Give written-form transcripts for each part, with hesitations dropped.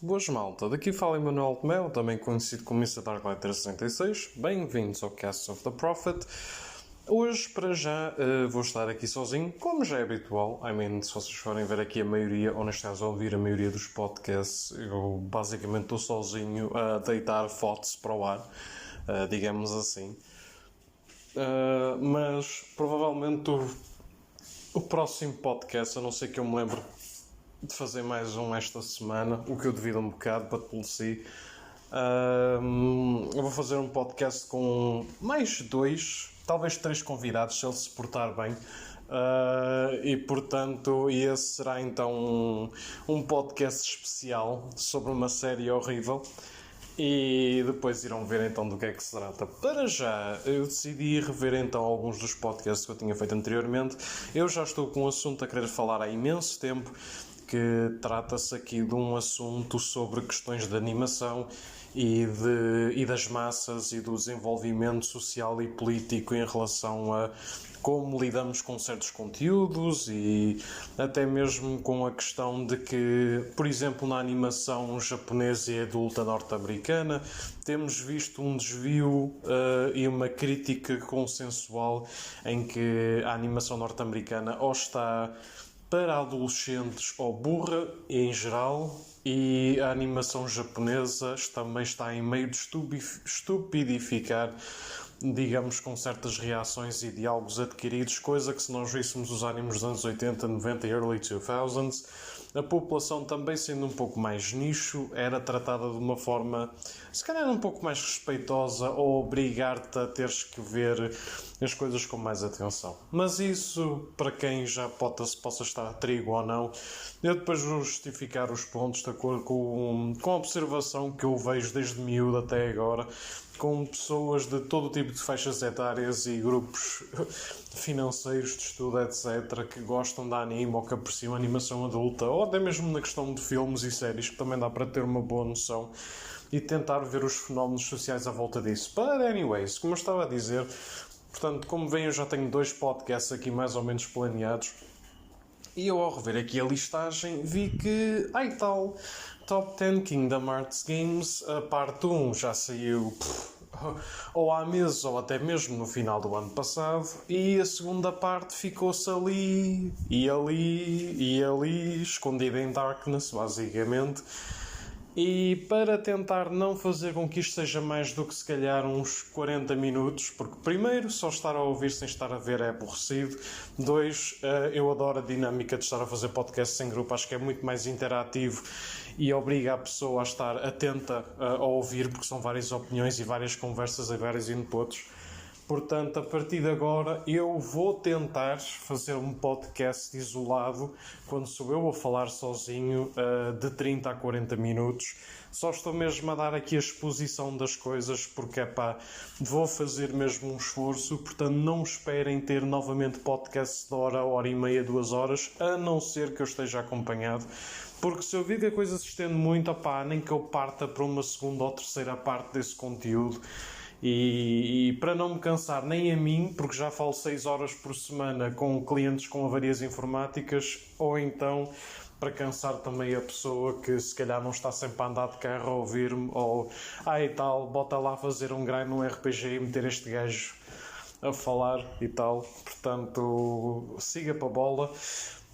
Boas malta, daqui fala Emanuel Tomeu, também conhecido como Mr. Darklighter 66. Bem-vindos ao Cast of the Prophet. Hoje, para já, vou estar aqui sozinho, como já é habitual. Se vocês forem ver aqui a maioria, ou neste caso a ouvir a maioria dos podcasts, eu basicamente estou sozinho a deitar fotos para o ar, digamos assim. Mas provavelmente o próximo podcast, a não ser que eu me lembre de fazer mais um esta semana, o que eu devido um bocado para si. Eu vou fazer um podcast com mais 2, talvez 3 convidados, se ele se portar bem. E portanto, esse será então um podcast especial sobre uma série horrível. E depois irão ver então do que é que se trata. Para já, eu decidi rever então alguns dos podcasts que eu tinha feito anteriormente. Eu já estou com um assunto a querer falar há imenso tempo, que trata-se aqui de um assunto sobre questões de animação e das massas e do desenvolvimento social e político em relação a como lidamos com certos conteúdos e até mesmo com a questão de que, por exemplo, na animação japonesa e adulta norte-americana, temos visto um desvio e uma crítica consensual em que a animação norte-americana ou está para adolescentes ou burra em geral, e a animação japonesa também está em meio de estupidificar, digamos, com certas reações e diálogos adquiridos, coisa que se nós víssemos os animes dos anos 80, 90 e early 2000s, a população também sendo um pouco mais nicho, era tratada de uma forma se calhar um pouco mais respeitosa, ou obrigar-te a teres que ver as coisas com mais atenção. Mas isso, para quem já possa estar a trigo ou não, eu depois vou justificar os pontos de acordo com a observação que eu vejo desde miúdo até agora, com pessoas de todo o tipo de faixas etárias e grupos financeiros de estudo, etc., que gostam de anime ou que apreciam animação adulta, ou até mesmo na questão de filmes e séries, que também dá para ter uma boa noção e tentar ver os fenómenos sociais à volta disso. But anyways, como eu estava a dizer, portanto, como veem, eu já tenho 2 podcasts aqui mais ou menos planeados, e eu, ao rever aqui a listagem, vi que, tal, Top 10 Kingdom Hearts Games, a parte 1 já saiu ou há meses ou até mesmo no final do ano passado, e a segunda parte ficou-se ali, escondida em Darkness, basicamente. E para tentar não fazer com que isto seja mais do que se calhar uns 40 minutos, porque primeiro, só estar a ouvir sem estar a ver é aborrecido. 2, eu adoro a dinâmica de estar a fazer podcast em grupo, acho que é muito mais interativo e obriga a pessoa a estar atenta a ouvir, porque são várias opiniões e várias conversas e vários inputs. Portanto, a partir de agora, eu vou tentar fazer um podcast isolado, quando sou eu a falar sozinho, de 30 a 40 minutos. Só estou mesmo a dar aqui a exposição das coisas, porque vou fazer mesmo um esforço. Portanto, não esperem ter novamente podcast de hora e meia, 2 horas, a não ser que eu esteja acompanhado. Porque se eu vir que a coisa se estende muito, nem que eu parta para uma segunda ou terceira parte desse conteúdo. E para não me cansar nem a mim, porque já falo 6 horas por semana com clientes com avarias informáticas, ou então para cansar também a pessoa que se calhar não está sempre a andar de carro a ouvir-me, ou bota lá fazer um grind no RPG e meter este gajo a falar e tal. Portanto, siga para a bola.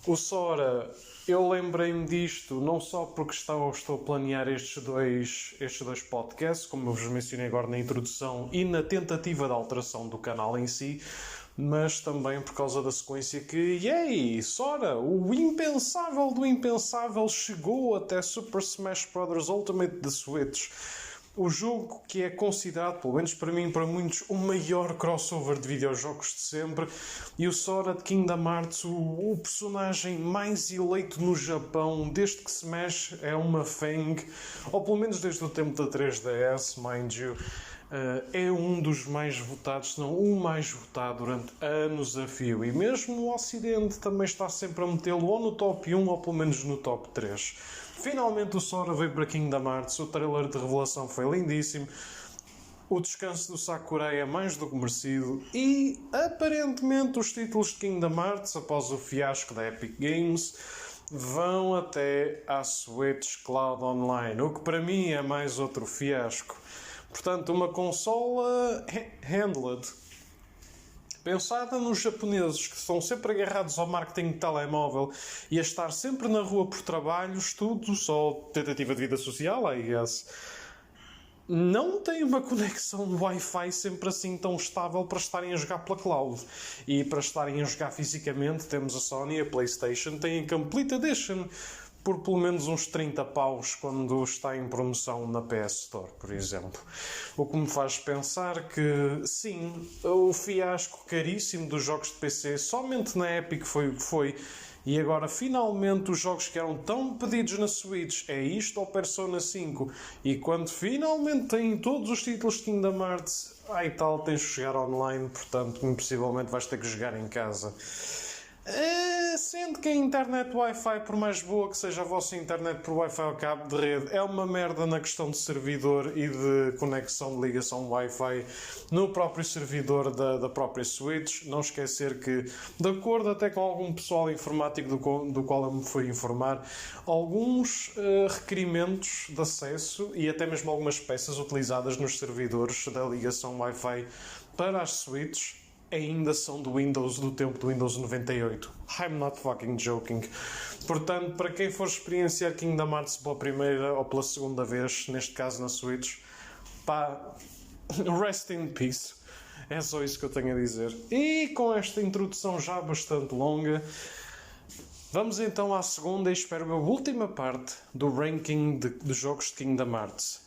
O Sora, eu lembrei-me disto não só porque estou a planear estes dois podcasts, como eu vos mencionei agora na introdução, e na tentativa de alteração do canal em si, mas também por causa da sequência que, Sora, o impensável do impensável chegou até Super Smash Bros. Ultimate de Switch. O jogo que é considerado, pelo menos para mim e para muitos, o maior crossover de videojogos de sempre, e o Sora de Kingdom Hearts, o personagem mais eleito no Japão desde que Smash é uma Fang, ou pelo menos desde o tempo da 3DS, mind you. É um dos mais votados, se não o mais votado durante anos a fio, e mesmo no Ocidente também está sempre a metê-lo ou no top 1 ou pelo menos no top 3. Finalmente o Sora veio para Kingdom Hearts, o trailer de revelação foi lindíssimo, o descanso do Sakurai é mais do que merecido, e aparentemente os títulos de Kingdom Hearts, após o fiasco da Epic Games, vão até à Switch Cloud Online, o que para mim é mais outro fiasco. Portanto, uma consola handled, pensada nos japoneses que estão sempre agarrados ao marketing de telemóvel e a estar sempre na rua por trabalhos, tudo só tentativa de vida social, I guess. Não tem uma conexão Wi-Fi sempre assim tão estável para estarem a jogar pela cloud. E para estarem a jogar fisicamente, temos a Sony e a PlayStation, têm a Complete Edition por pelo menos uns 30 paus quando está em promoção na PS Store, por exemplo. O que me faz pensar que, sim, o fiasco caríssimo dos jogos de PC somente na Epic foi o que foi. E agora, finalmente, os jogos que eram tão pedidos na Switch, é isto ou Persona 5? E quando finalmente têm todos os títulos de Kingdom Hearts, tal, tens de jogar online, portanto, impossivelmente vais ter que jogar em casa. Sendo que a internet Wi-Fi, por mais boa que seja a vossa internet por Wi-Fi ao cabo de rede, é uma merda na questão de servidor e de conexão de ligação Wi-Fi no próprio servidor da própria Switch. Não esquecer que, de acordo até com algum pessoal informático do qual eu me fui informar, alguns requerimentos de acesso e até mesmo algumas peças utilizadas nos servidores da ligação Wi-Fi para as Switch ainda são do tempo do Windows 98. I'm not fucking joking. Portanto, para quem for experienciar Kingdom Hearts pela primeira ou pela segunda vez, neste caso na Switch, pá, rest in peace. É só isso que eu tenho a dizer. E com esta introdução já bastante longa, vamos então à segunda e espero a última parte do ranking de jogos de Kingdom Hearts.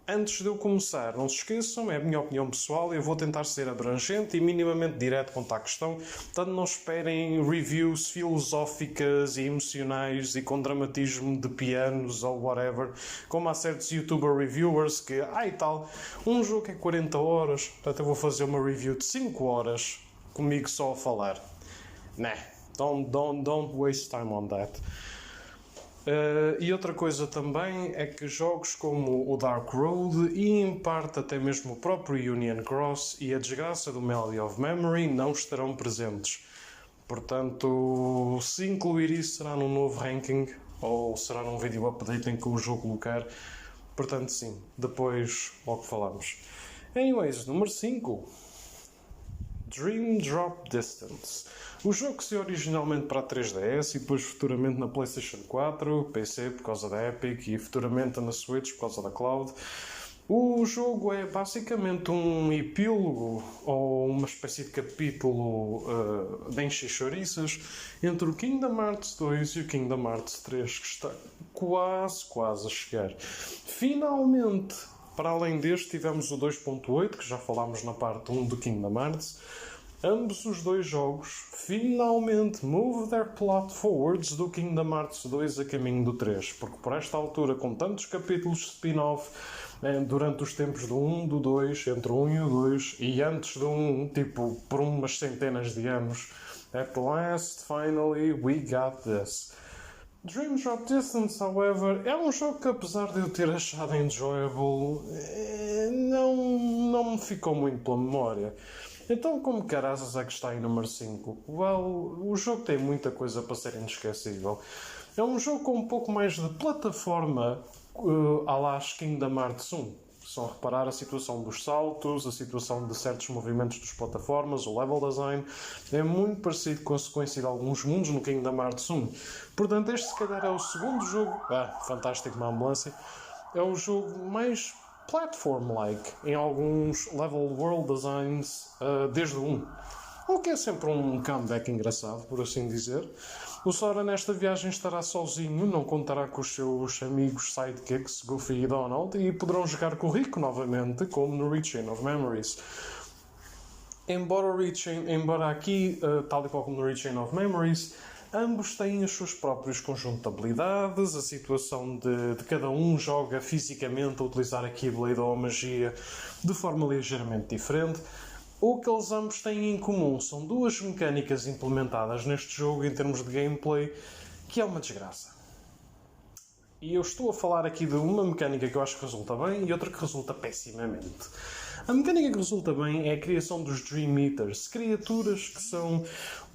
Antes de eu começar, não se esqueçam, é a minha opinião pessoal, eu vou tentar ser abrangente e minimamente direto quanto à questão, portanto não esperem reviews filosóficas e emocionais e com dramatismo de pianos ou whatever, como há certos YouTuber reviewers que, e tal, um jogo é 40 horas, portanto eu vou fazer uma review de 5 horas, comigo só a falar. Nah, don't waste time on that. E outra coisa também é que jogos como o Dark Road e em parte até mesmo o próprio Union Cross e a desgraça do Melody of Memory não estarão presentes. Portanto, se incluir isso será num novo ranking ou será num vídeo update em que o jogo colocar. Portanto, sim, depois logo falamos. Anyways, número 5. Dream Drop Distance. O jogo que saiu originalmente para a 3DS e depois futuramente na PlayStation 4, PC por causa da Epic e futuramente na Switch por causa da Cloud. O jogo é basicamente um epílogo ou uma espécie de capítulo de enche-chouriças entre o Kingdom Hearts 2 e o Kingdom Hearts 3, que está quase a chegar. Finalmente, para além deste, tivemos o 2.8, que já falámos na parte 1 do Kingdom Hearts. Ambos os dois jogos finalmente move their plot forwards do Kingdom Hearts 2 a caminho do 3, porque por esta altura, com tantos capítulos de spin-off, durante os tempos do 1, do 2, entre o 1 e o 2, e antes do 1, tipo, por umas centenas de anos, at last, finally, we got this. Dream Drop Distance, however, é um jogo que, apesar de eu ter achado enjoyable, não me ficou muito pela memória. Então, como caraças é que está em número 5? Well, o jogo tem muita coisa para ser inesquecível. É um jogo com um pouco mais de plataforma à la Kingdom Hearts 1. Só reparar a situação dos saltos, a situação de certos movimentos das plataformas, o level design, é muito parecido com a sequência de alguns mundos no Kingdom Hearts 1. Portanto, este se calhar é o segundo jogo... fantástico, uma ambulância. É o jogo mais platform-like em alguns level world designs desde o 1. O que é sempre um comeback engraçado, por assim dizer. O Sora nesta viagem estará sozinho, não contará com os seus amigos sidekicks, Goofy e Donald, e poderão jogar com o Rico novamente, como no Rechain of Memories. Embora aqui, tal e qual como no Rechain of Memories, ambos têm os seus próprios conjuntos de habilidades, a situação de cada um joga fisicamente a utilizar a Keyblade ou a magia de forma ligeiramente diferente. O que eles ambos têm em comum são duas mecânicas implementadas neste jogo em termos de gameplay, que é uma desgraça. E eu estou a falar aqui de uma mecânica que eu acho que resulta bem e outra que resulta pessimamente. A mecânica que resulta bem é a criação dos Dream Eaters, criaturas que são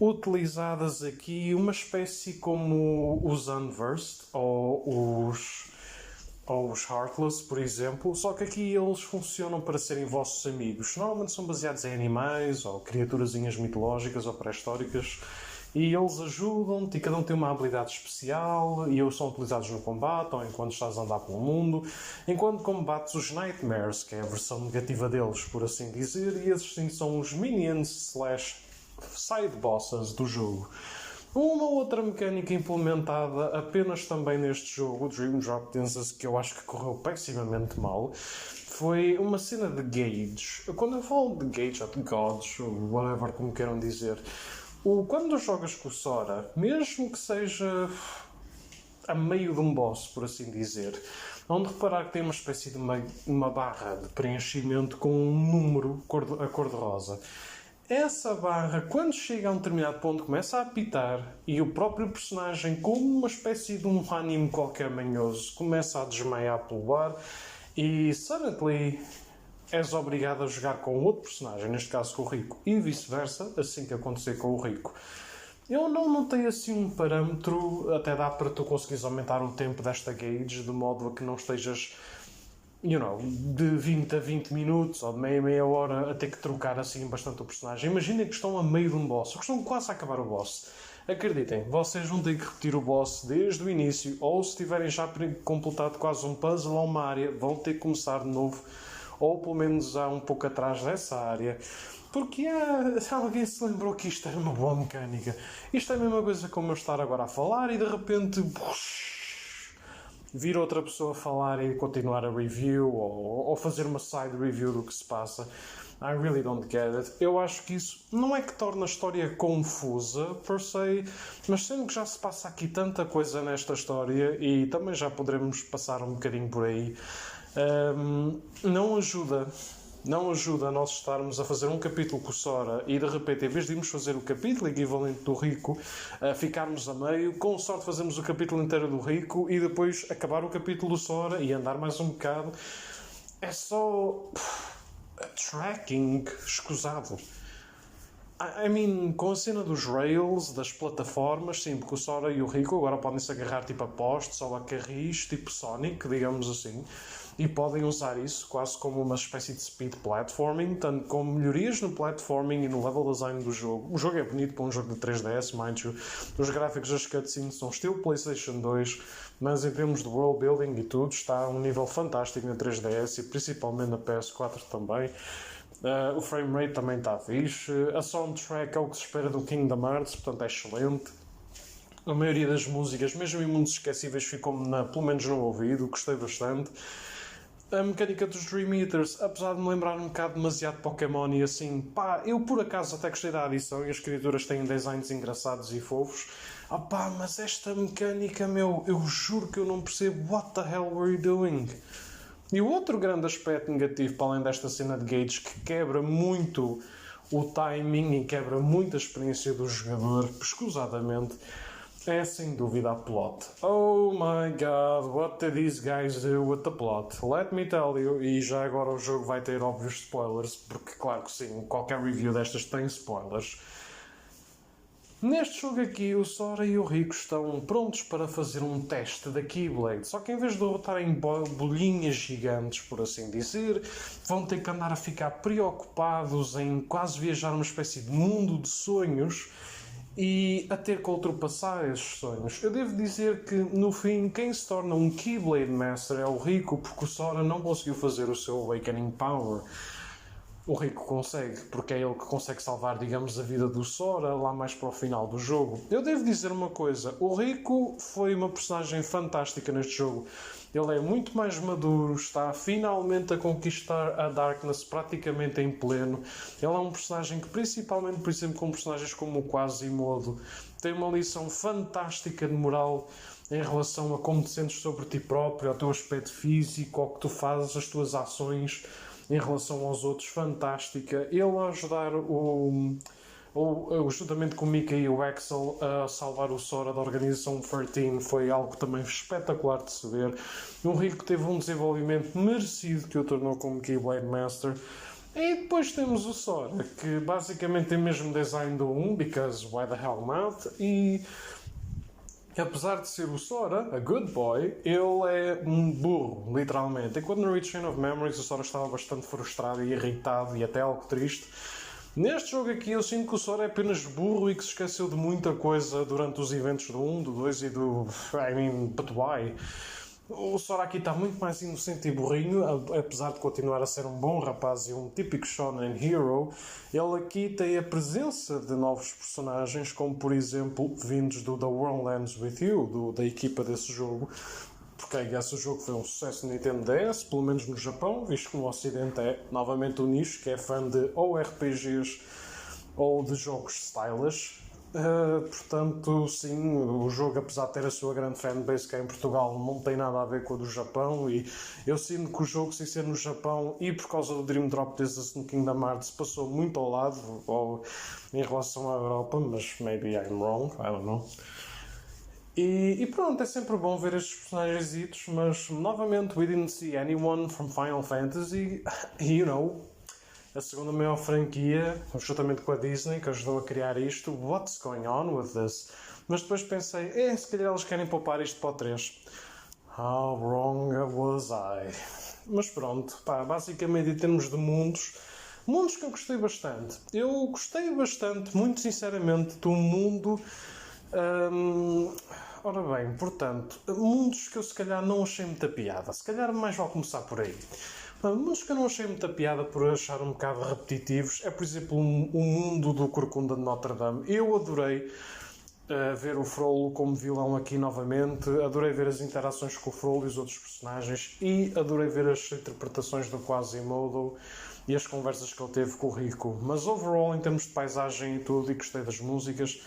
utilizadas aqui, uma espécie como os Unversed ou os Heartless, por exemplo, só que aqui eles funcionam para serem vossos amigos. Normalmente são baseados em animais ou criaturazinhas mitológicas ou pré-históricas. E eles ajudam-te e cada um tem uma habilidade especial e eles são utilizados no combate ou enquanto estás a andar pelo mundo. Enquanto combates os Nightmares, que é a versão negativa deles, por assim dizer, e esses sim são os minions / side bosses do jogo. Uma outra mecânica implementada apenas também neste jogo, o Dream Drop Dances, que eu acho que correu pessimamente mal, foi uma cena de gauge. Quando eu falo de gauge ou de gods, ou whatever como queiram dizer, quando jogas com o Sora, mesmo que seja a meio de um boss, por assim dizer, onde reparar que tem uma espécie de uma barra de preenchimento com um número a cor-de-rosa. Essa barra, quando chega a um determinado ponto, começa a apitar e o próprio personagem, como uma espécie de um anime qualquer manhoso, começa a desmaiar pelo ar e, suddenly, és obrigado a jogar com outro personagem, neste caso com o Rico, e vice-versa, assim que acontecer com o Rico. Eu não notei assim um parâmetro, até dá para tu conseguires aumentar o tempo desta gauge, de modo a que não estejas de 20 a 20 minutos ou de meia hora a ter que trocar assim bastante o personagem. Imaginem que estão a meio de um boss, ou que estão quase a acabar o boss. Acreditem, vocês vão ter que repetir o boss desde o início, ou se tiverem já completado quase um puzzle ou uma área, vão ter que começar de novo, ou pelo menos há um pouco atrás dessa área. Porque alguém se lembrou que isto era uma boa mecânica. Isto é a mesma coisa como eu estar agora a falar e de repente vir outra pessoa a falar e continuar a review ou fazer uma side review do que se passa. I really don't get it. Eu acho que isso não é que torna a história confusa, per se, mas sendo que já se passa aqui tanta coisa nesta história e também já poderemos passar um bocadinho por aí, não ajuda. Não ajuda a nós estarmos a fazer um capítulo com o Sora e de repente, em vez de irmos fazer o capítulo equivalente do Rico, ficarmos a meio, com sorte fazemos o capítulo inteiro do Rico e depois acabar o capítulo do Sora e andar mais um bocado. É só tracking escusado. Com a cena dos rails, das plataformas, sim, porque o Sora e o Rico agora podem-se agarrar tipo a postes ou a carris, tipo Sonic, digamos assim, e podem usar isso quase como uma espécie de speed platforming, tanto com melhorias no platforming e no level design do jogo. O jogo é bonito para um jogo de 3DS, mind you. Os gráficos das cutscenes são estilo PlayStation 2, mas em termos de world building e tudo, está a um nível fantástico na 3DS e principalmente na PS4 também. O frame rate também está fixe. A soundtrack é o que se espera do Kingdom Hearts, portanto é excelente. A maioria das músicas, mesmo em mundos esquecíveis, ficou-me pelo menos no ouvido, gostei bastante. A mecânica dos Dream Eaters, apesar de me lembrar um bocado demasiado Pokémon e assim, eu por acaso até gostei da adição e as criaturas têm designs engraçados e fofos. Mas esta mecânica, eu juro que eu não percebo what the hell were you doing? E o outro grande aspecto negativo, para além desta cena de gauge, que quebra muito o timing e quebra muito a experiência do jogador, escusadamente, é sem dúvida a plot. Oh my god, what did these guys do with the plot? Let me tell you, e já agora o jogo vai ter óbvios spoilers, porque claro que sim, qualquer review destas tem spoilers. Neste jogo aqui, o Sora e o Rico estão prontos para fazer um teste da Keyblade, só que em vez de derrotarem bolinhas gigantes, por assim dizer, vão ter que andar a ficar preocupados em quase viajar numa espécie de mundo de sonhos e a ter que ultrapassar esses sonhos. Eu devo dizer que, no fim, quem se torna um Keyblade Master é o Rico, porque o Sora não conseguiu fazer o seu Awakening Power. O Rico consegue, porque é ele que consegue salvar, digamos, a vida do Sora lá mais para o final do jogo. Eu devo dizer uma coisa, o Rico foi uma personagem fantástica neste jogo. Ele é muito mais maduro, está finalmente a conquistar a Darkness praticamente em pleno. Ele é um personagem que, principalmente, por exemplo, com personagens como o Quasimodo, tem uma lição fantástica de moral em relação a como te sentes sobre ti próprio, ao teu aspecto físico, ao que tu fazes, as tuas ações em relação aos outros, fantástica. Ele a ajudar juntamente com o Mika e o Axel a salvar o Sora da organização 13 foi algo também espetacular de se ver. O Rico teve um desenvolvimento merecido que o tornou como Keyblade Master. E depois temos o Sora, que basicamente tem o mesmo design do 1, because why the hell not? E apesar de ser o Sora, a good boy, ele é um burro, literalmente. Enquanto no Reach Chain of Memories o Sora estava bastante frustrado e irritado e até algo triste, neste jogo aqui eu sinto que o Sora é apenas burro e que se esqueceu de muita coisa durante os eventos do 1, do 2 e do... but why? O Sora aqui está muito mais inocente e burrinho, apesar de continuar a ser um bom rapaz e um típico shonen hero. Ele aqui tem a presença de novos personagens, como por exemplo vindos do The World Ends With You, da equipa desse jogo. Porque esse jogo foi um sucesso no Nintendo DS, pelo menos no Japão, visto que no Ocidente é novamente o nicho, que é fã de ou RPGs ou de jogos stylish. Portanto, sim, o jogo, apesar de ter a sua grande fanbase cá em Portugal, não tem nada a ver com a do Japão, e eu sinto que o jogo, sem ser no Japão e por causa do Dream Drop Distance no Kingdom Hearts, passou muito ao lado ou em relação à Europa, mas maybe I'm wrong, I don't know. E pronto, é sempre bom ver estes personagens, mas novamente we didn't see anyone from Final Fantasy, you know. A segunda maior franquia, juntamente com a Disney, que ajudou a criar isto. What's going on with this? Mas depois pensei, se calhar eles querem poupar isto para o 3. How wrong was I? Mas pronto, basicamente em termos de mundos que eu gostei bastante. Eu gostei bastante, muito sinceramente, do mundo... ora bem, portanto, mundos que eu se calhar não achei muita piada. Se calhar mais vale começar por aí. Mundos que eu não achei muita piada por achar um bocado repetitivos é, por exemplo, o mundo do Corcunda de Notre Dame. Eu adorei ver o Frollo como vilão aqui novamente, adorei ver as interações com o Frollo e os outros personagens e adorei ver as interpretações do Quasimodo e as conversas que ele teve com o Rico. Mas overall, em termos de paisagem e tudo, e gostei das músicas,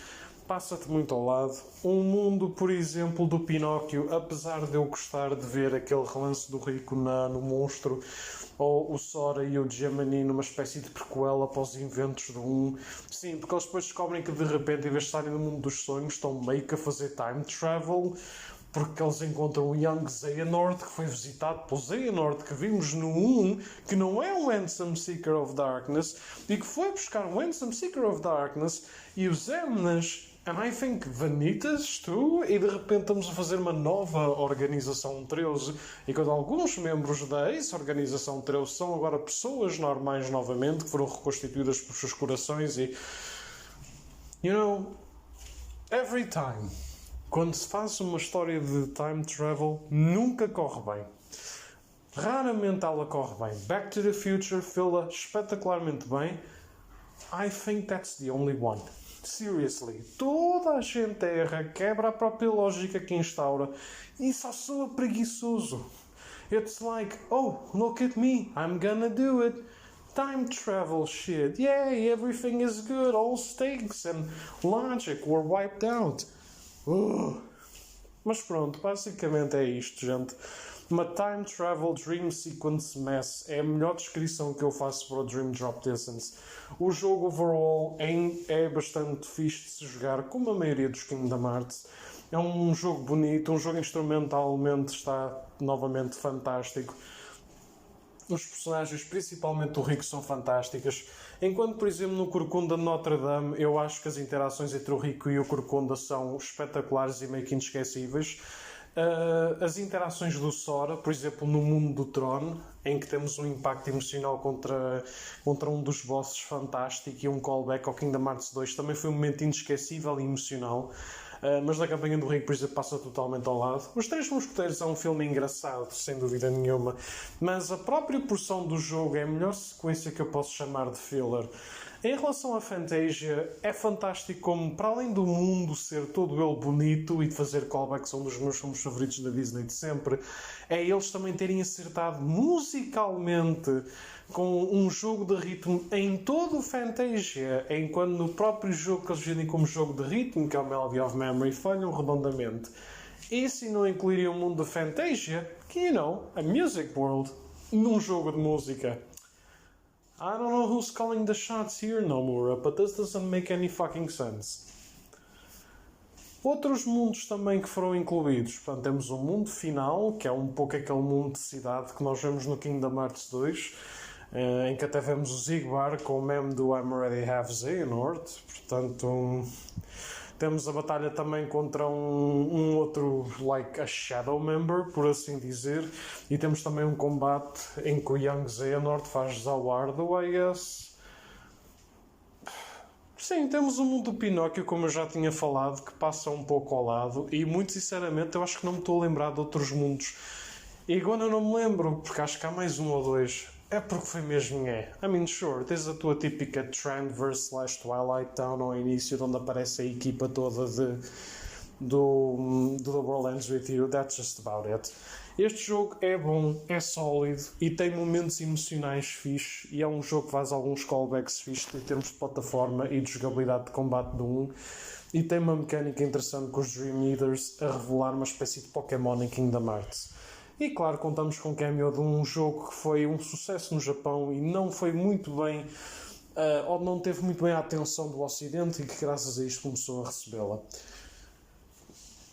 passa-te muito ao lado. Um mundo, por exemplo, do Pinóquio, apesar de eu gostar de ver aquele relance do Rico no monstro, ou o Sora e o Gemini numa espécie de prequel após os inventos do 1. Sim, porque eles depois descobrem que de repente, em vez de estarem no mundo dos sonhos, estão meio que a fazer time travel, porque eles encontram o Young Xehanort, que foi visitado pelo Xehanort que vimos no 1, que não é o Handsome Seeker of Darkness, e que foi buscar o Handsome Seeker of Darkness e os Xemnas, and I think Vanitas, too, e de repente estamos a fazer uma nova Organização 13, e quando alguns membros da ex-Organização 13 são agora pessoas normais novamente, que foram reconstituídas por seus corações e... You know, every time... Quando se faz uma história de time travel, nunca corre bem. Raramente ela corre bem. Back to the Future fila espetacularmente bem. I think that's the only one. Seriously. Toda a gente erra, quebra a própria lógica que instaura e só soa preguiçoso. It's like, oh, look at me, I'm gonna do it. Time travel shit. Yay, everything is good, all stakes and logic were wiped out. Mas pronto, basicamente é isto, gente. Uma Time Travel Dream Sequence Mess é a melhor descrição que eu faço para o Dream Drop Distance. O jogo overall é bastante fixe de se jogar, como a maioria dos Kingdom Hearts. É um jogo bonito, um jogo instrumentalmente está novamente fantástico. Os personagens, principalmente o Rico, são fantásticas. Enquanto, por exemplo, no Corcunda de Notre Dame, eu acho que as interações entre o Rico e o Corcunda são espetaculares e meio que inesquecíveis. As interações do Sora, por exemplo, no mundo do Tron, em que temos um impacto emocional contra um dos bosses fantástico e um callback ao Kingdom Hearts 2, também foi um momento inesquecível e emocional. Mas da campanha do Rico, por exemplo, passa totalmente ao lado. Os Três Mosqueteiros é um filme engraçado, sem dúvida nenhuma, mas a própria porção do jogo é a melhor sequência que eu posso chamar de filler. Em relação à Fantasia, é fantástico como, para além do mundo ser todo ele bonito e de fazer callbacks a um dos meus filmes favoritos da Disney de sempre, é eles também terem acertado musicalmente com um jogo de ritmo em todo o Fantasia, enquanto no próprio jogo que eles vendem como jogo de ritmo, que é o Melody of Memory, falham redondamente. E se não incluiriam o mundo de Fantasia, que, you know, a music world, num jogo de música? I don't know who's calling the shots here, Nomura, but this doesn't make any fucking sense. Outros mundos também que foram incluídos. Portanto, temos o mundo final, que é um pouco aquele mundo de cidade que nós vemos no Kingdom Hearts 2. em que até vemos o Zigbar com o meme do I'm already half Xehanort. Portanto, temos a batalha também contra um outro, like a Shadow Member, por assim dizer, e temos também um combate em que o Young Xehanort faz Zawardo, I guess. Sim, temos o mundo do Pinóquio, como eu já tinha falado, que passa um pouco ao lado, e muito sinceramente eu acho que não me estou a lembrar de outros mundos. E agora eu não me lembro, porque acho que há mais um ou dois. É porque foi mesmo, é. I mean, sure, tens a tua típica Trendverse / Twilight Town ao início, onde aparece a equipa toda do The World Ends With You, that's just about it. Este jogo é bom, é sólido e tem momentos emocionais fixe, e é um jogo que faz alguns callbacks fixe em termos de plataforma e de jogabilidade de combate do 1, e tem uma mecânica interessante com os Dream Eaters a revelar uma espécie de Pokémon em Kingdom Hearts. E claro, contamos com o cameo de um jogo que foi um sucesso no Japão e não foi muito bem, ou não teve muito bem a atenção do Ocidente, e que graças a isto começou a recebê-la.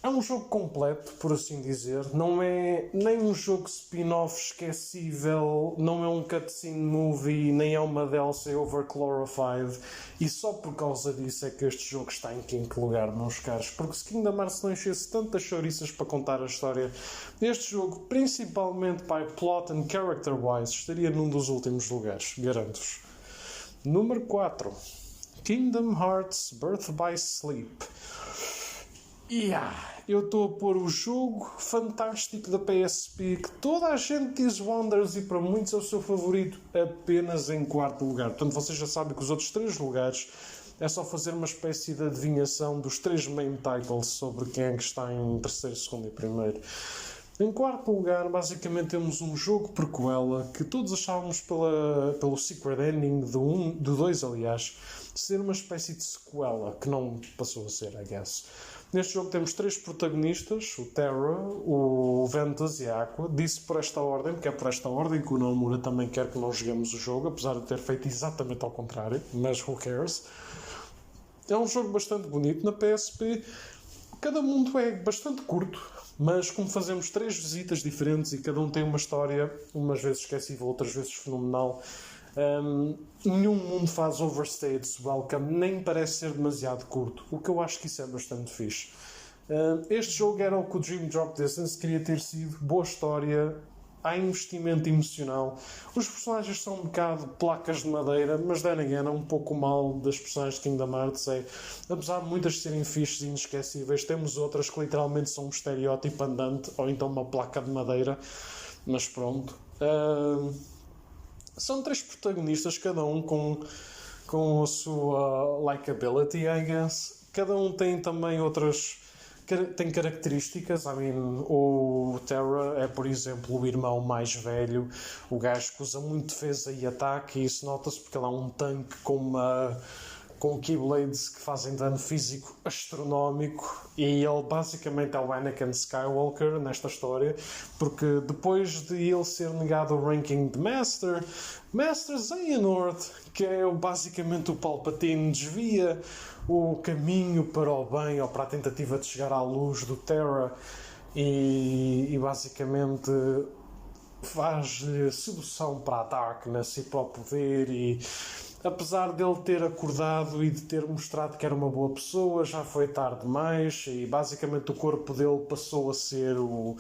É um jogo completo, por assim dizer. Não é nem um jogo spin-off esquecível, não é um cutscene movie, nem é uma DLC overglorified. E só por causa disso é que este jogo está em quinto lugar, meus caros. Porque se Kingdom Hearts não enchesse tantas chouriças para contar a história, este jogo, principalmente by plot and character-wise, estaria num dos últimos lugares, garanto-vos. Número 4. Kingdom Hearts Birth by Sleep. Eu estou a pôr o jogo fantástico da PSP, que toda a gente diz Wonders e para muitos é o seu favorito, apenas em quarto lugar. Portanto, vocês já sabem que os outros 3 lugares é só fazer uma espécie de adivinhação dos 3 main titles sobre quem é que está em terceiro, segundo e primeiro. Em quarto lugar, basicamente temos um jogo prequela que todos achávamos pelo secret ending do 2, aliás, ser uma espécie de sequela, que não passou a ser, I guess. Neste jogo temos 3 protagonistas, o Terra, o Ventus e a Aqua. Disse por esta ordem, porque é por esta ordem que o Nomura também quer que nós joguemos o jogo, apesar de ter feito exatamente ao contrário, mas who cares? É um jogo bastante bonito na PSP. Cada mundo é bastante curto, mas como fazemos 3 visitas diferentes e cada um tem uma história, umas vezes esquecível, outras vezes fenomenal, nenhum mundo faz overstayed welcome, nem parece ser demasiado curto, o que eu acho que isso é bastante fixe. Este jogo era o que o Dream Drop Distance queria ter sido: boa história, há investimento emocional, os personagens são um bocado placas de madeira, mas then again é um pouco mal das personagens de Kingdom Hearts, apesar de muitas serem fixes e inesquecíveis, temos outras que literalmente são um estereótipo andante ou então uma placa de madeira, mas pronto. São 3 protagonistas, cada um com a sua likability, I guess. Cada um tem também outras... tem características. O Terra é, por exemplo, o irmão mais velho, o gajo que usa muito defesa e ataque, e isso nota-se porque ele é um tanque com Keyblades que fazem dano físico astronómico, e ele basicamente é o Anakin Skywalker nesta história, porque depois de ele ser negado o ranking de Master Xehanort, que é basicamente o Palpatine, desvia o caminho para o bem ou para a tentativa de chegar à luz do Terra, e basicamente faz sedução para a Darkness e para o poder, e apesar dele ter acordado e de ter mostrado que era uma boa pessoa, já foi tarde demais, e basicamente o corpo dele passou a ser o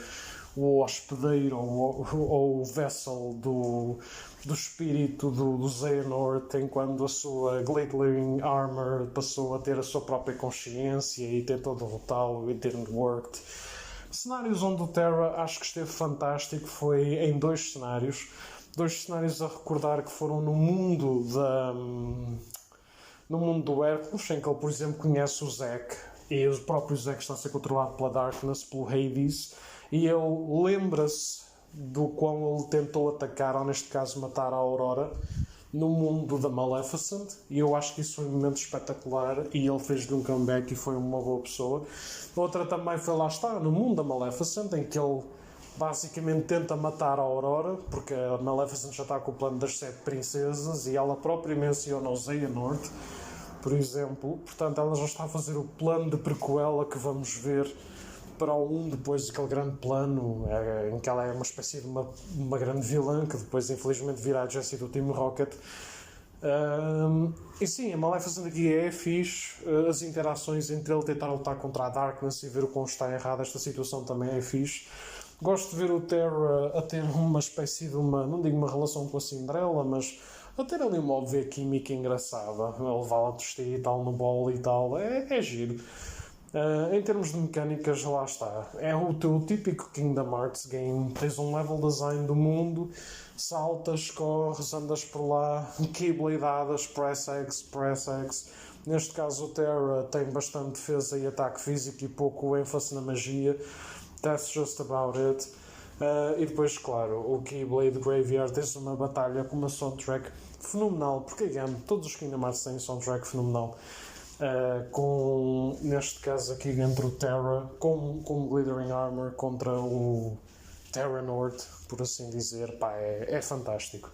hospedeiro ou o vessel do espírito do Xehanort, enquanto a sua glittering armor passou a ter a sua própria consciência e tentou derrotá-lo, e didn't work. Cenários onde o Terra acho que esteve fantástico foi em 2 cenários. 2 cenários a recordar que foram no mundo do Hércules, em que ele, por exemplo, conhece o Zack, e o próprio Zack está a ser controlado pela Darkness, pelo Hades, e ele lembra-se do quão ele tentou atacar, ou neste caso matar a Aurora, no mundo da Maleficent, e eu acho que isso foi um momento espetacular, e ele fez-lhe um comeback e foi uma boa pessoa. Outra também foi, lá está, no mundo da Maleficent, em que ele basicamente tenta matar a Aurora, porque a Maleficent já está com o plano das 7 princesas, e ela própria menciona o Xehanort, por exemplo. Portanto, ela já está a fazer o plano de prequela que vamos ver para o 1, depois aquele grande plano em que ela é uma espécie de uma grande vilã, que depois infelizmente virá a Jessie do Team Rocket. E sim, a Maleficent aqui é fixe. As interações entre ele tentar lutar contra a Darkness e ver o quão está errado esta situação também é fixe. Gosto de ver o Terra a ter uma espécie de não digo uma relação com a Cinderela, mas a ter ali uma óbvia química engraçada, a levá-la a tostir e tal no bolo e tal, é giro. Em termos de mecânicas, lá está. É o teu típico Kingdom Hearts game. Tens um level design do mundo, saltas, corres, andas por lá, keybladeadas, press X. Neste caso, o Terra tem bastante defesa e ataque físico e pouco ênfase na magia. That's just about it. E depois, claro, o Keyblade Graveyard tens uma batalha com uma soundtrack fenomenal, porque, again, todos os Kingdom Hearts têm soundtrack fenomenal. Neste caso aqui entre o Terra com o Glittering Armor contra o Terra Nord, por assim dizer, pá, é fantástico.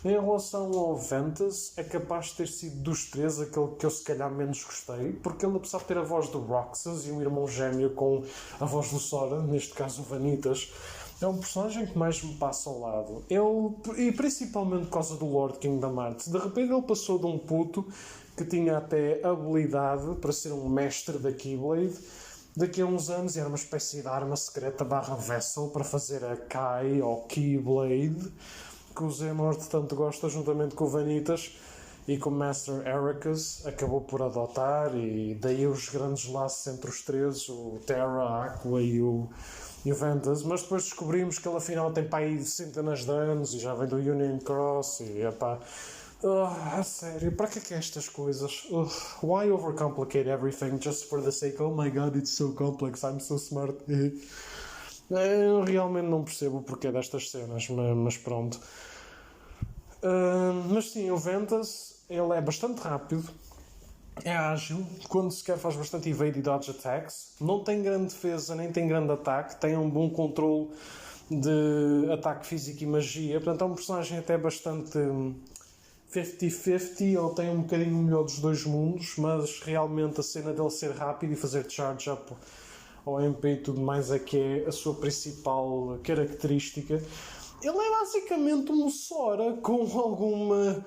Em relação ao Ventus, é capaz de ter sido dos três aquele que eu se calhar menos gostei, porque ele, apesar de ter a voz do Roxas e um irmão gêmeo com a voz do Sora, neste caso o Vanitas, é um personagem que mais me passa ao lado. E principalmente por causa do Lord Kingdom Hearts, de repente ele passou de um puto que tinha até habilidade para ser um mestre da Keyblade. Daqui a uns anos era uma espécie de arma secreta / vessel para fazer a Kai ou Keyblade, que o Xehanort tanto gosta, juntamente com o Vanitas e com o Master Ericus acabou por adotar, e daí os grandes laços entre os três, o Terra, a Aqua e o Ventus. Mas depois descobrimos que ele afinal tem para aí centenas de anos e já vem do Union Cross e epá... a sério, para que é estas coisas? Why overcomplicate everything just for the sake? Oh my god, it's so complex, I'm so smart. Eu realmente não percebo o porquê destas cenas, mas pronto. Mas sim, o Ventus, ele é bastante rápido, é ágil, quando sequer faz bastante evade e dodge attacks, não tem grande defesa nem tem grande ataque, tem um bom controle de ataque físico e magia, portanto é um personagem até bastante 50-50, ele tem um bocadinho melhor dos dois mundos, mas realmente a cena dele ser rápido e fazer charge up ao MP e tudo mais é que é a sua principal característica. Ele é basicamente um Sora com alguma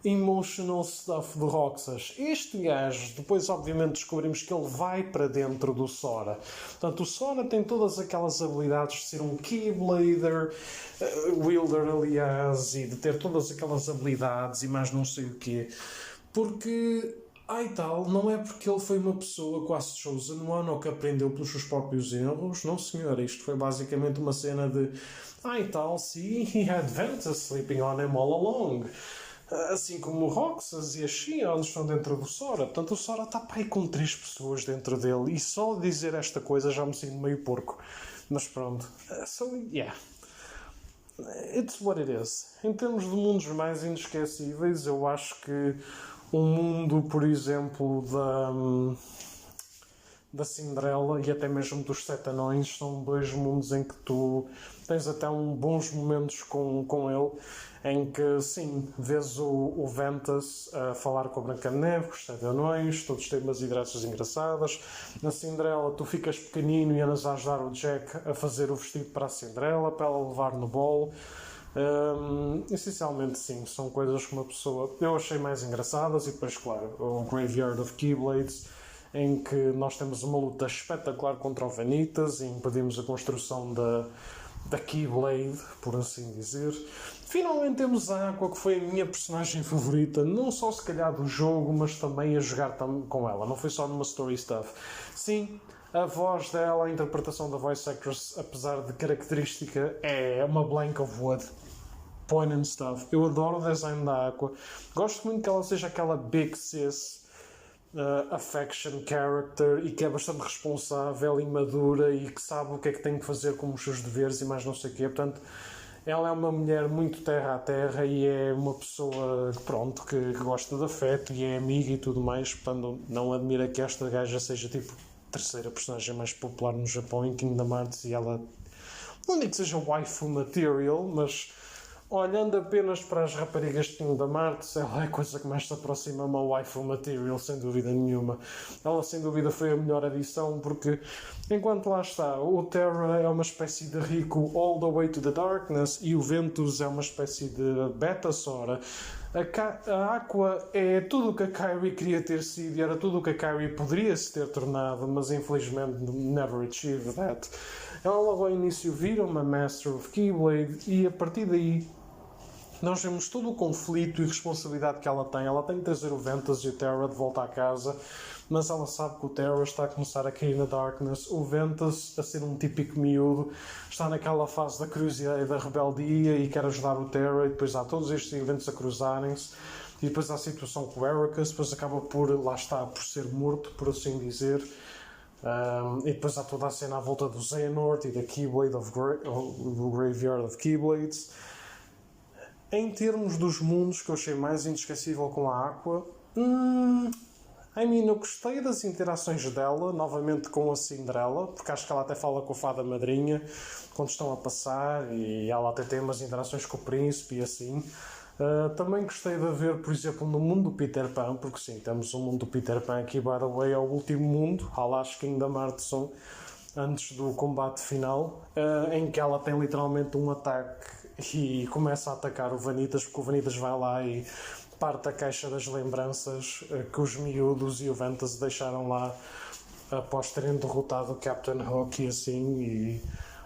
emotional stuff de Roxas. Este gajo, depois obviamente descobrimos que ele vai para dentro do Sora. Portanto, o Sora tem todas aquelas habilidades de ser um Keyblader, wielder aliás, e de ter todas aquelas habilidades e mais não sei o quê. Porque... tal, não é porque ele foi uma pessoa quase chosen one ou que aprendeu pelos seus próprios erros. Não, senhor, isto foi basicamente uma cena de tal, see, he had Ventus sleeping on him all along. Assim como o Roxas e a Xion estão dentro do Sora. Portanto, o Sora está para aí com 3 pessoas dentro dele. E só dizer esta coisa já me sinto meio porco. Mas pronto. So, yeah. It's what it is. Em termos de mundos mais inesquecíveis, eu acho que um mundo, por exemplo, da Cinderela e até mesmo dos Sete Anões são 2 mundos em que tu tens até bons momentos com ele, em que sim, vês o Ventus a falar com a Branca de Neve, com os Sete Anões, todos têm umas hidratações engraçadas. Na Cinderela tu ficas pequenino e andas a ajudar o Jack a fazer o vestido para a Cinderela, para ela levar no bolo. Essencialmente sim, são coisas que uma pessoa eu achei mais engraçadas. E depois, claro, o Graveyard of Keyblades, em que nós temos uma luta espetacular contra o Vanitas e impedimos a construção da Keyblade, por assim dizer. Finalmente temos a Aqua, que foi a minha personagem favorita, não só se calhar do jogo, mas também a jogar com ela, não foi só numa story stuff. Sim, a voz dela, a interpretação da voice actress, apesar de característica, é uma blank of wood. Point and stuff. Eu adoro o design da Aqua. Gosto muito que ela seja aquela big sis affection character e que é bastante responsável e madura e que sabe o que é que tem que fazer com os seus deveres e mais não sei o quê. Portanto, ela é uma mulher muito terra a terra e é uma pessoa pronto, que gosta de afeto e é amiga e tudo mais. Portanto, não admira que esta gaja seja tipo a terceira personagem mais popular no Japão em Kingdom Hearts, e ela não digo que seja waifu material, mas olhando apenas para as raparigas de Kingdom Hearts, ela é a coisa que mais se aproxima a uma waifu material, sem dúvida nenhuma. Ela, sem dúvida, foi a melhor adição, porque, enquanto lá está, o Terra é uma espécie de Riku all the way to the darkness, e o Ventus é uma espécie de Beta Sora. A Aqua é tudo o que a Kairi queria ter sido, e era tudo o que a Kairi poderia se ter tornado, mas infelizmente never achieved that. Ela logo ao início vira uma Master of Keyblade, e a partir daí nós vemos todo o conflito e responsabilidade que ela tem. Ela tem de trazer o Ventus e o Terra de volta à casa, mas ela sabe que o Terra está a começar a cair na Darkness. O Ventus, a ser um típico miúdo, está naquela fase da curiosidade e da rebeldia e quer ajudar o Terra, e depois há todos estes eventos a cruzarem-se. E depois há a situação com o Eraqus, depois acaba por, lá está, por ser morto, por assim dizer. E depois há toda a cena à volta do Xehanort e da Keyblade do Graveyard of Keyblades. Em termos dos mundos que eu achei mais inesquecível com a Aqua, eu gostei das interações dela, novamente com a Cinderella, porque acho que ela até fala com a fada madrinha quando estão a passar, e ela até tem umas interações com o príncipe e assim. Também gostei de ver, por exemplo, no mundo do Peter Pan, porque sim, temos o mundo do Peter Pan aqui, by the way, é o último mundo, Alaska Kingdom Hearts, antes do combate final, em que ela tem literalmente um ataque e começa a atacar o Vanitas, porque o Vanitas vai lá e parte a caixa das lembranças que os miúdos e o Ventus deixaram lá após terem derrotado o Captain Hook e assim, e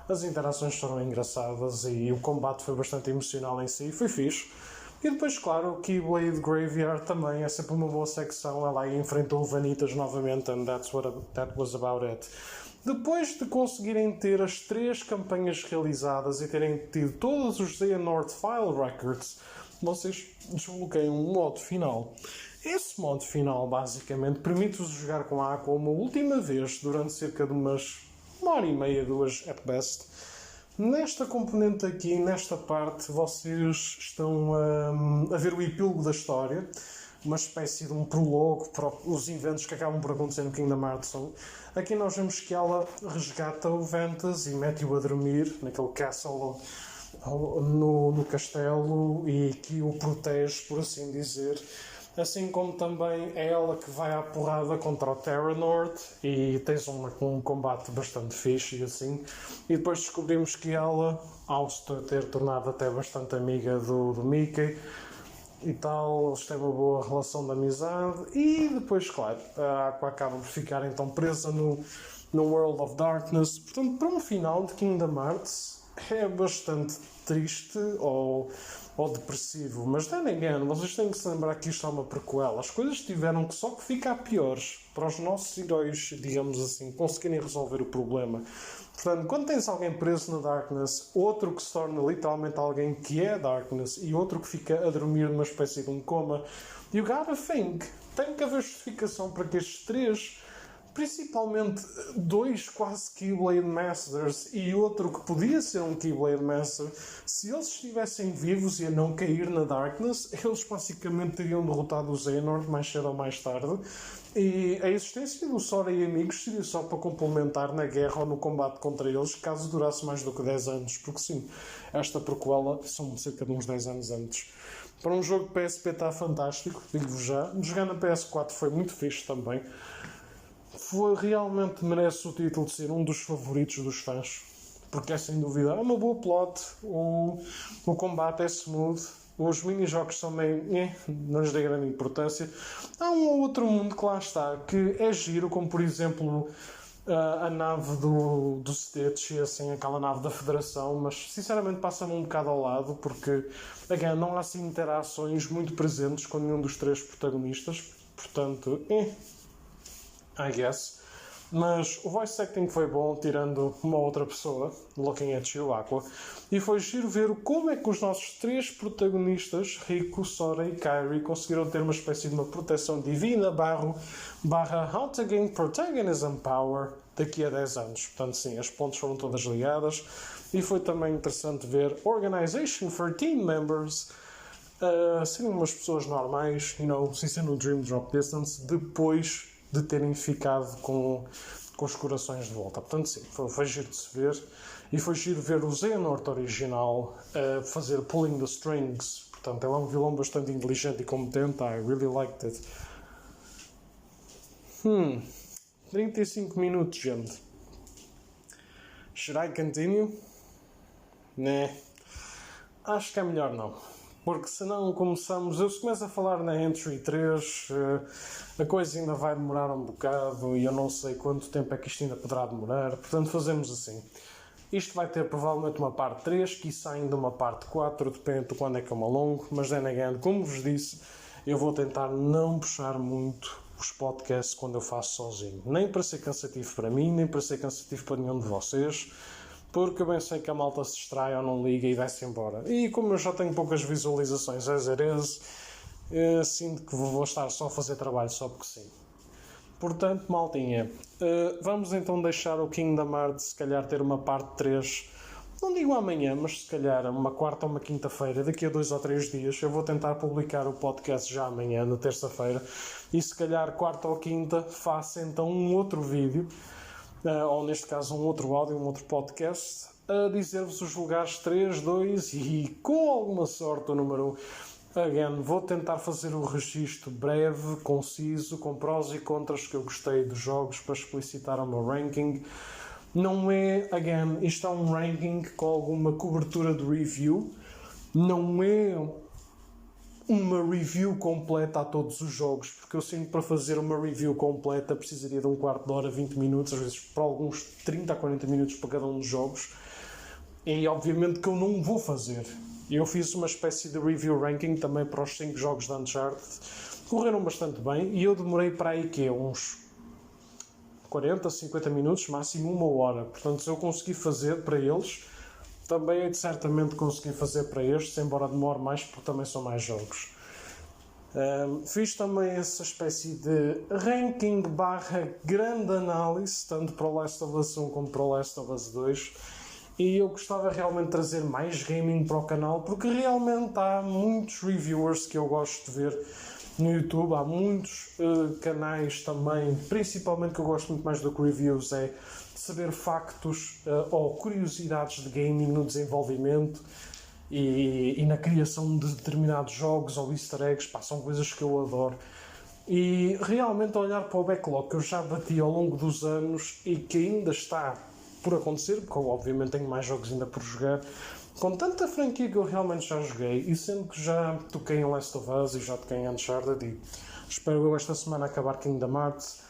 as interações foram engraçadas e o combate foi bastante emocional em si, foi fixe. E depois, claro, o Keyblade Graveyard também é sempre uma boa secção. Ela aí enfrentou o Vanitas novamente, and that was about it. Depois de conseguirem ter as 3 campanhas realizadas e terem tido todos os Xehanort File Records, vocês desbloqueiam um modo final. Esse modo final, basicamente, permite-vos jogar com a Aqua uma última vez durante cerca de uma hora e meia, 2 at best. Nesta componente aqui, nesta parte, vocês estão a ver o epílogo da história, uma espécie de um prologo para os eventos que acabam por acontecer no Kingdom Hearts. Aqui nós vemos que ela resgata o Ventus e mete-o a dormir naquele castle no castelo, e que o protege, por assim dizer. Assim como também é ela que vai à porrada contra o Terranort, e tens um combate bastante fixe e assim. E depois descobrimos que ela, ao se ter tornado até bastante amiga do Mickey e tal, eles têm uma boa relação de amizade. E depois, claro, a Aqua acaba por ficar então presa no World of Darkness. Portanto, para um final de Kingdom Hearts é bastante triste ou depressivo, mas then again, vocês têm que se lembrar que isto é uma prequela. As coisas tiveram que só que ficar piores para os nossos heróis, digamos assim, conseguirem resolver o problema. Portanto, quando tens alguém preso na Darkness, outro que se torna literalmente alguém que é Darkness e outro que fica a dormir numa espécie de um coma, you gotta think, tem que haver justificação para que estes 3, principalmente 2 quase Keyblade Masters e outro que podia ser um Keyblade Master, se eles estivessem vivos e a não cair na Darkness, eles basicamente teriam derrotado o Xehanort mais cedo ou mais tarde, e a existência do Sora e amigos seria só para complementar na guerra ou no combate contra eles, caso durasse mais do que 10 anos, porque sim, esta prequela são cerca de uns 10 anos antes. Para um jogo de PSP está fantástico, digo-vos já. Jogar na PS4 foi muito fixe também. Realmente merece o título de ser um dos favoritos dos fãs, porque é sem dúvida uma boa plot, o combate é smooth, os mini-jogos são meio não lhes dei grande importância. Há um ou outro mundo que lá está, que é giro, como por exemplo a nave do Stitch e assim, aquela nave da Federação, mas sinceramente passa-me um bocado ao lado, porque again, não há assim interações muito presentes com nenhum dos 3 protagonistas, portanto, I guess. Mas o voice acting foi bom, tirando uma outra pessoa, looking at you, Aqua, e foi giro ver como é que os nossos 3 protagonistas, Riku, Sora e Kairi, conseguiram ter uma espécie de uma proteção divina barra how to gain protagonism power daqui a 10 anos. Portanto, sim, as pontes foram todas ligadas, e foi também interessante ver Organization for Team Members serem umas pessoas normais, sem ser no Dream Drop Distance, depois de terem ficado com os corações de volta. Portanto, sim, foi giro de se ver. E foi giro ver o Xehanort original a fazer Pulling the Strings. Portanto, ele é um vilão bastante inteligente e competente. I really liked it. 35 minutos, gente. Should I continue? Né? Acho que é melhor não. Porque senão começamos... Eu se começo a falar na Entry 3, a coisa ainda vai demorar um bocado e eu não sei quanto tempo é que isto ainda poderá demorar. Portanto, fazemos assim. Isto vai ter provavelmente uma parte 3, quiçá ainda uma parte 4, depende de quando é que eu me alongo. Mas, then again, como vos disse, eu vou tentar não puxar muito os podcasts quando eu faço sozinho. Nem para ser cansativo para mim, nem para ser cansativo para nenhum de vocês. Porque eu bem sei que a malta se distrai ou não liga e vai-se embora. E como eu já tenho poucas visualizações as ereze, sinto que vou estar só a fazer trabalho só porque sim. Portanto, maltinha, vamos então deixar o Kingdom Hearts se calhar ter uma parte 3, não digo amanhã, mas se calhar uma quarta ou uma quinta-feira, daqui a 2 ou 3 dias. Eu vou tentar publicar o podcast já amanhã, na terça-feira, e se calhar quarta ou quinta faço então um outro vídeo, ou neste caso um outro áudio, um outro podcast, a dizer-vos os lugares 3, 2 e com alguma sorte o número 1. Again, vou tentar fazer um registro breve, conciso, com prós e contras que eu gostei dos jogos para explicitar o meu ranking. Não é, again, isto é um ranking com alguma cobertura de review, não é uma review completa a todos os jogos, porque eu sinto que para fazer uma review completa precisaria de um quarto de hora, 20 minutos, às vezes para alguns 30 a 40 minutos para cada um dos jogos, e obviamente que eu não vou fazer. Eu fiz uma espécie de review ranking também para os 5 jogos de Uncharted, correram bastante bem, e eu demorei para aí que uns 40, 50 minutos, máximo 1 hora, portanto se eu consegui fazer para eles, também é de certamente conseguir fazer para estes, embora demore mais, porque também são mais jogos. Fiz também essa espécie de ranking / grande análise, tanto para o Last of Us 1 como para o Last of Us 2. E eu gostava realmente de trazer mais gaming para o canal, porque realmente há muitos reviewers que eu gosto de ver no YouTube, há muitos canais também, principalmente que eu gosto muito mais do que reviews, é saber factos ou curiosidades de gaming no desenvolvimento e na criação de determinados jogos ou easter eggs, são coisas que eu adoro. E realmente olhar para o backlog que eu já bati ao longo dos anos e que ainda está por acontecer, porque eu obviamente tenho mais jogos ainda por jogar, com tanta franquia que eu realmente já joguei, e sendo que já toquei em Last of Us e já toquei em Uncharted, e espero eu esta semana acabar Kingdom Hearts,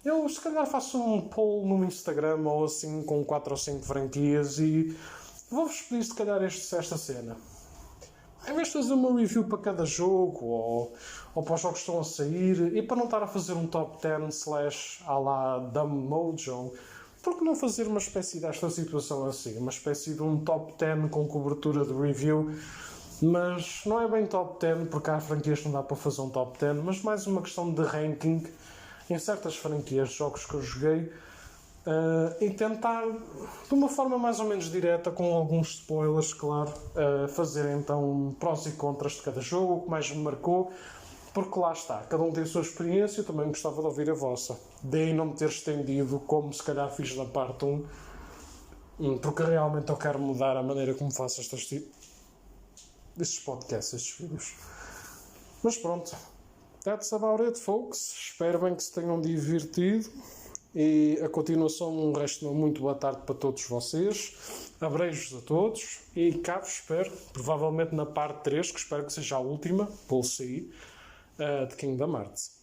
eu se calhar faço um poll no Instagram ou assim com 4 ou 5 franquias e vou-vos pedir se calhar esta cena. Em vez de fazer uma review para cada jogo ou para os jogos que estão a sair, e para não estar a fazer um top 10 / à la Dumb Mojo, por que não fazer uma espécie desta situação assim? Uma espécie de um top 10 com cobertura de review, mas não é bem top 10, porque há franquias que não dá para fazer um top 10, mas mais uma questão de ranking em certas franquias de jogos que eu joguei, e tentar, de uma forma mais ou menos direta, com alguns spoilers, claro, fazer então prós e contras de cada jogo, o que mais me marcou. Porque lá está, cada um tem a sua experiência, eu também gostava de ouvir a vossa. Daí não me ter estendido como se calhar fiz na parte 1, porque realmente eu quero mudar a maneira como faço estes podcasts, estes vídeos. Mas pronto, that's about it, folks. Espero bem que se tenham divertido. E a continuação, um resto de uma muito boa tarde para todos vocês. Abreijos a todos e cá vos espero, provavelmente na parte 3, que espero que seja a última, we'll see, de Kingdom Hearts.